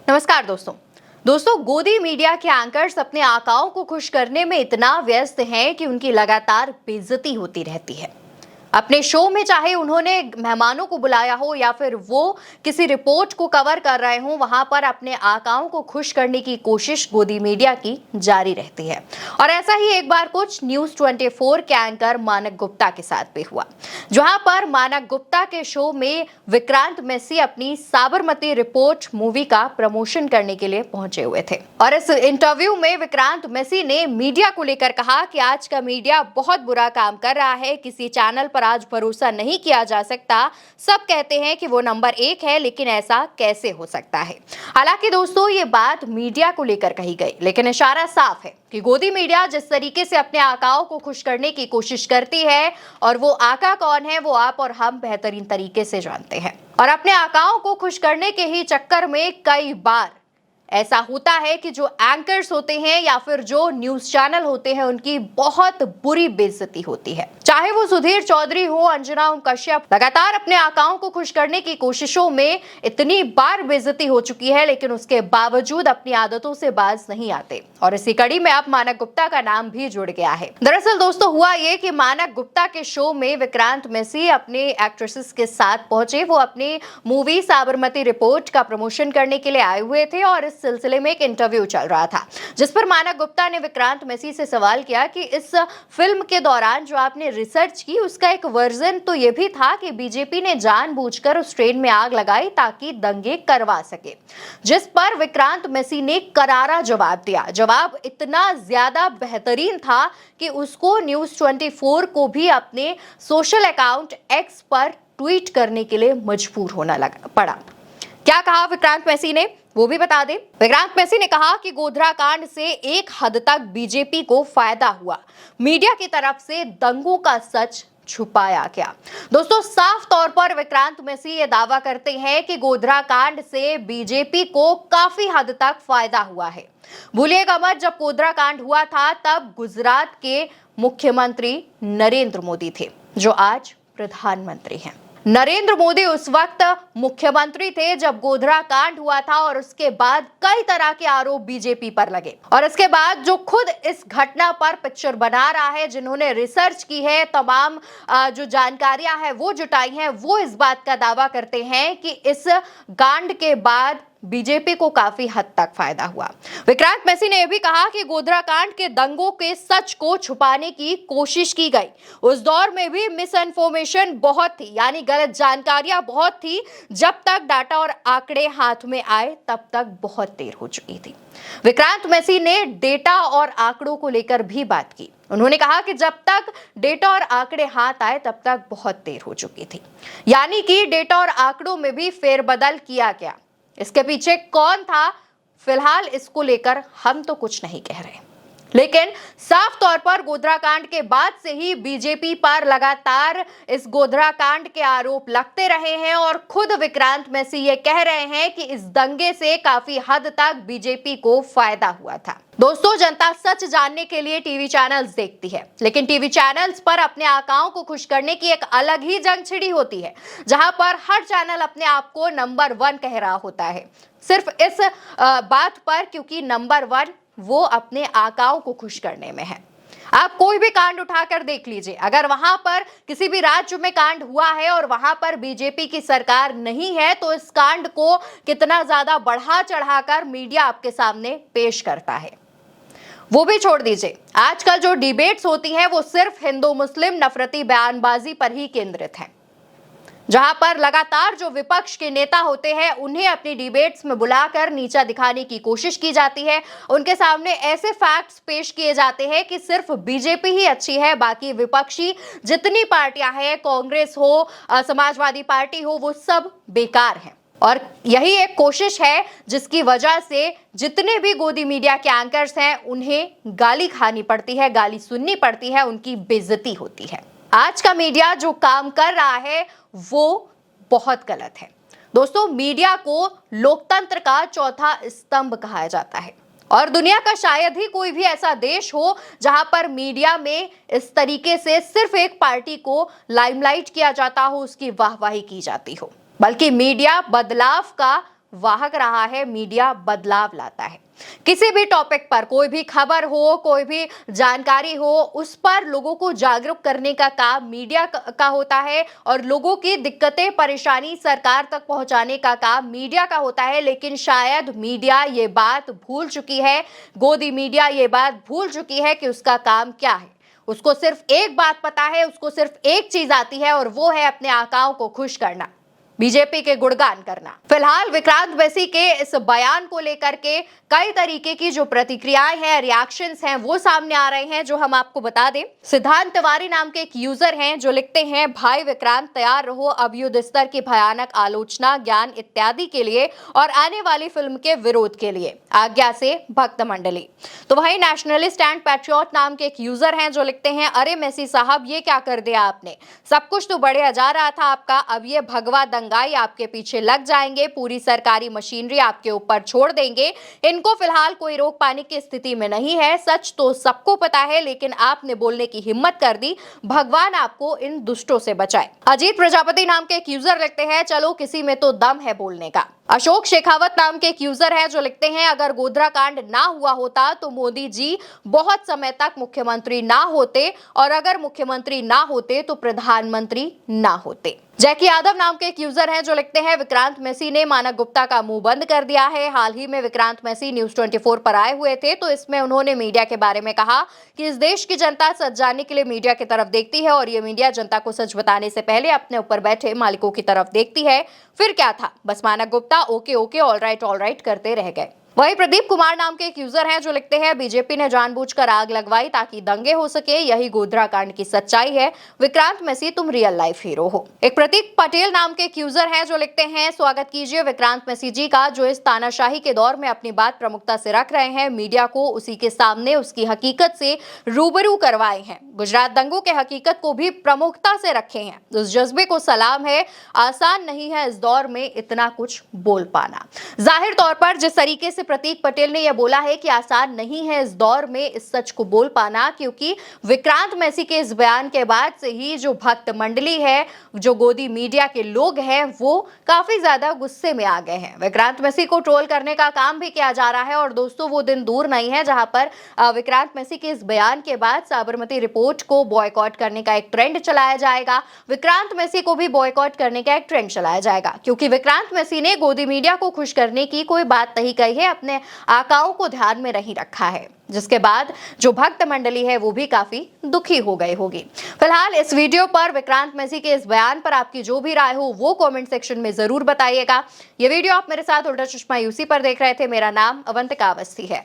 नमस्कार दोस्तों गोदी मीडिया के एंकर्स अपने आकाओं को खुश करने में इतना व्यस्त हैं कि उनकी लगातार बेइज्जती होती रहती है। अपने शो में चाहे उन्होंने मेहमानों को बुलाया हो या फिर वो किसी रिपोर्ट को कवर कर रहे हो, वहां पर अपने आकाओं को खुश करने की कोशिश गोदी मीडिया की जारी रहती है। और ऐसा ही एक बार कुछ न्यूज 24 के एंकर मानक गुप्ता के साथ भी हुआ, जहां पर मानक गुप्ता के शो में विक्रांत मैसी अपनी साबरमती रिपोर्ट मूवी का प्रमोशन करने के लिए पहुंचे हुए थे। और इस इंटरव्यू में विक्रांत मैसी ने मीडिया को लेकर कहा कि आज का मीडिया बहुत बुरा काम कर रहा है, किसी चैनल पर आज भरोसा नहीं किया जा सकता। सब कहते हैं कि वो नंबर 1 है, लेकिन ऐसा कैसे हो सकता है। हालांकि दोस्तों ये बात मीडिया को लेकर कही गई, लेकिन इशारा साफ है कि गोदी मीडिया जिस तरीके से अपने आकाओं को खुश करने की कोशिश करती है, और वो आका कौन है वो आप और हम बेहतरीन तरीके से जानते हैं। और अपने आकाओं को खुश करने के ही चक्कर में कई बार ऐसा होता है कि जो एंकर्स होते हैं या फिर जो न्यूज चैनल होते हैं, उनकी बहुत बुरी बेइज्जती होती है। चाहे वो सुधीर चौधरी हो, अंजना ओम कश्यप लगातार अपने आकाओं को खुश करने की कोशिशों में इतनी बार बेइज्जती हो चुकी है, लेकिन उसके बावजूद अपनी आदतों से बाज नहीं आते। और इसी कड़ी में अब मानक गुप्ता का नाम भी जुड़ गया है। दरअसल दोस्तों हुआ ये कि मानक गुप्ता के शो में विक्रांत मैसी अपने एक्ट्रेसेस के साथ पहुंचे। वो अपनी मूवी साबरमती रिपोर्ट का प्रमोशन करने के लिए आए हुए थे और इस सिलसिले में एक इंटरव्यू चल रहा था, जिस पर मानक गुप्ता ने विक्रांत मैसी से सवाल किया कि इस फिल्म के दौरान जो आपने रिसर्च की, उसका एक वर्जन तो ये भी था कि बीजेपी ने जानबूझकर उस ट्रेन में आग लगाई ताकि दंगे करवा सके। जिस पर विक्रांत मैसी ने करारा जवाब दिया। जवाब इतना ज्यादा बेहतरीन था कि उसको न्यूज 24 को भी अपने सोशल अकाउंट एक्स पर ट्वीट करने के लिए मजबूर होना पड़ा। क्या कहा विक्रांत मैसी ने वो भी बता दें। विक्रांत मैसी ने कहा कि गोधरा कांड से एक हद तक बीजेपी को फायदा हुआ, मीडिया की तरफ से दंगों का सच छुपाया गया। दोस्तों साफ तौर पर विक्रांत मैसी ये दावा करते हैं कि गोधरा कांड से बीजेपी को काफी हद तक फायदा हुआ है। भूलिएगा मत, जब गोधरा कांड हुआ था तब गुजरात के मुख्यमंत्री नरेंद्र मोदी थे, जो आज प्रधानमंत्री हैं। नरेंद्र मोदी उस वक्त मुख्यमंत्री थे जब गोधरा कांड हुआ था, और उसके बाद कई तरह के आरोप बीजेपी पर लगे। और इसके बाद जो खुद इस घटना पर पिक्चर बना रहा है, जिन्होंने रिसर्च की है, तमाम जो जानकारियां हैं वो जुटाई हैं, वो इस बात का दावा करते हैं कि इस कांड के बाद बीजेपी को काफी हद तक फायदा हुआ। विक्रांत मैसी ने यह भी कहा कि गोधरा कांड के दंगों के सच को छुपाने की कोशिश की गई। उस दौर में भी मिस इन्फॉर्मेशन बहुत थी, यानी गलत जानकारियां बहुत थी। जब तक डाटा और आंकड़े हाथ में आए तब तक बहुत देर हो चुकी थी। विक्रांत मैसी ने डेटा और आंकड़ों को लेकर भी बात की। उन्होंने कहा कि जब तक डेटा और आंकड़े हाथ आए तब तक बहुत देर हो चुकी थी, यानी कि डेटा और आंकड़ों में भी फेरबदल किया गया। इसके पीछे कौन था, फिलहाल इसको लेकर हम तो कुछ नहीं कह रहे, लेकिन साफ तौर पर गोधरा कांड के बाद से ही बीजेपी पर लगातार इस गोधरा कांड के आरोप लगते रहे हैं। और खुद विक्रांत मैसी ये कह रहे हैं कि इस दंगे से काफी हद तक बीजेपी को फायदा हुआ था। दोस्तों जनता सच जानने के लिए टीवी चैनल्स देखती है, लेकिन टीवी चैनल्स पर अपने आकाओं को खुश करने की एक अलग ही जंग छिड़ी होती है, जहां पर हर चैनल अपने आप को नंबर 1 कह रहा होता है, सिर्फ इस बात पर क्योंकि नंबर 1 वो अपने आकाओं को खुश करने में है। आप कोई भी कांड उठाकर देख लीजिए, अगर वहां पर किसी भी राज्य में कांड हुआ है और वहां पर बीजेपी की सरकार नहीं है, तो इस कांड को कितना ज्यादा बढ़ा चढ़ाकर मीडिया आपके सामने पेश करता है। वो भी छोड़ दीजिए, आजकल जो डिबेट्स होती हैं वो सिर्फ हिंदू मुस्लिम नफरती बयानबाजी पर ही केंद्रित है, जहां पर लगातार जो विपक्ष के नेता होते हैं उन्हें अपनी डिबेट्स में बुलाकर नीचा दिखाने की कोशिश की जाती है। उनके सामने ऐसे फैक्ट्स पेश किए जाते हैं कि सिर्फ बीजेपी ही अच्छी है, बाकी विपक्षी जितनी पार्टियां हैं, कांग्रेस हो, समाजवादी पार्टी हो, वो सब बेकार हैं। और यही एक कोशिश है जिसकी वजह से जितने भी गोदी मीडिया के एंकर्स हैं उन्हें गाली खानी पड़ती है, गाली सुननी पड़ती है, उनकी बेइज्जती होती है। आज का मीडिया जो काम कर रहा है वो बहुत गलत है। दोस्तों मीडिया को लोकतंत्र का चौथा स्तंभ कहा जाता है, और दुनिया का शायद ही कोई भी ऐसा देश हो जहां पर मीडिया में इस तरीके से सिर्फ एक पार्टी को लाइमलाइट किया जाता हो, उसकी वाहवाही की जाती हो। बल्कि मीडिया बदलाव का वाहक रहा है, मीडिया बदलाव लाता है। किसी भी टॉपिक पर, कोई भी खबर हो, कोई भी जानकारी हो, उस पर लोगों को जागरूक करने का काम मीडिया का होता है और लोगों की दिक्कतें परेशानी सरकार तक पहुंचाने का काम मीडिया का होता है। लेकिन शायद मीडिया ये बात भूल चुकी है, गोदी मीडिया ये बात भूल चुकी है कि उसका काम क्या है। उसको सिर्फ एक बात पता है, उसको सिर्फ एक चीज आती है और वो है अपने आकाओं को खुश करना, बीजेपी के गुणगान करना। फिलहाल विक्रांत मैसी के इस बयान को लेकर के कई तरीके की जो प्रतिक्रियाएं हैं, रिएक्शंस हैं, वो सामने आ रहे हैं, जो हम आपको बता दें। सिद्धांत तिवारी नाम के एक यूजर हैं जो लिखते हैं, भाई विक्रांत तैयार रहो अब युद्ध स्तर की भयानक आलोचना, ज्ञान इत्यादि के लिए और आने वाली फिल्म के विरोध के लिए, आज्ञा से भक्त मंडली। तो वहीं नेशनलिस्ट एंड पैट्रियट नाम के एक यूजर हैं जो लिखते हैं, अरे मैसी साहब ये क्या कर दिया आपने, सब कुछ तो बढ़िया जा रहा था आपका, अब ये भगवा दंगाई आपके पीछे लग जाएंगे, पूरी सरकारी मशीनरी आपके ऊपर छोड़ देंगे। इनको फिलहाल कोई रोक पाने की स्थिति में नहीं है, सच तो सबको पता है, लेकिन आपने बोलने की हिम्मत कर दी, भगवान आपको इन दुष्टों से बचाए। अजीत प्रजापति नाम के एक यूजर लिखते हैं, चलो किसी में तो दम है बोलने का। अशोक शेखावत नाम के एक यूजर है जो लिखते हैं, अगर गोधरा कांड ना हुआ होता तो मोदी जी बहुत समय तक मुख्यमंत्री ना होते और अगर मुख्यमंत्री ना होते तो प्रधानमंत्री ना होते। जैकी यादव नाम के एक यूजर हैं जो लिखते हैं, विक्रांत मैसी ने मानक गुप्ता का मुंह बंद कर दिया है। हाल ही में विक्रांत मैसी न्यूज 24 पर आए हुए थे, तो इसमें उन्होंने मीडिया के बारे में कहा कि इस देश की जनता सच जानने के लिए मीडिया की तरफ देखती है और ये मीडिया जनता को सच बताने से पहले अपने ऊपर बैठे मालिकों की तरफ देखती है। फिर क्या था, बस मानक Gupta okay okay all right करते रह गए। वहीं प्रदीप कुमार नाम के एक यूजर हैं जो लिखते हैं, बीजेपी ने जानबूझकर आग लगवाई ताकि दंगे हो सके, यही गोधरा कांड की सच्चाई है। विक्रांत मैसी तुम रियल लाइफ हीरो हो। एक प्रतीक पटेल नाम के एक यूजर हैं जो लिखते हैं, स्वागत कीजिए विक्रांत मैसी जी का, जो इस तानाशाही के दौर में अपनी बात प्रमुखता से रख रहे हैं, मीडिया को उसी के सामने उसकी हकीकत से रूबरू करवाए हैं, गुजरात दंगों के हकीकत को भी प्रमुखता से रखे हैं। उस जज्बे को सलाम है, आसान नहीं है इस दौर में इतना कुछ बोल पाना। जाहिर तौर पर जिस तरीके से प्रतीक पटेल ने यह बोला है कि आसान नहीं है इस दौर में इस सच को बोल पाना, क्योंकि विक्रांत मैसी के इस बयान के बाद से ही जो भक्त मंडली है, जो गोदी मीडिया के लोग हैं, वो काफी ज्यादा गुस्से में आ गए हैं। विक्रांत मैसी को ट्रोल करने का काम भी किया जा रहा है और दोस्तों वो दिन दूर नहीं है जहां पर विक्रांत मैसी के इस बयान के बाद साबरमती रिपोर्ट को बॉयकॉट करने का एक ट्रेंड चलाया जाएगा, विक्रांत मैसी को भी बॉयकॉट करने का एक ट्रेंड चलाया जाएगा, क्योंकि विक्रांत मैसी ने गोदी मीडिया को खुश करने की कोई बात नहीं कही है, अपने आकाओं को ध्यान में नहीं रखा है, जिसके बाद जो भक्त मंडली है वो भी काफी दुखी हो गई होगी। फिलहाल इस वीडियो पर विक्रांत मैसी के इस बयान पर आपकी जो भी राय हो वो कमेंट सेक्शन में जरूर बताइएगा। ये वीडियो आप मेरे साथ उल्टा चश्मा यूसी पर देख रहे थे। मेरा नाम अवंतिका अवस्थी है।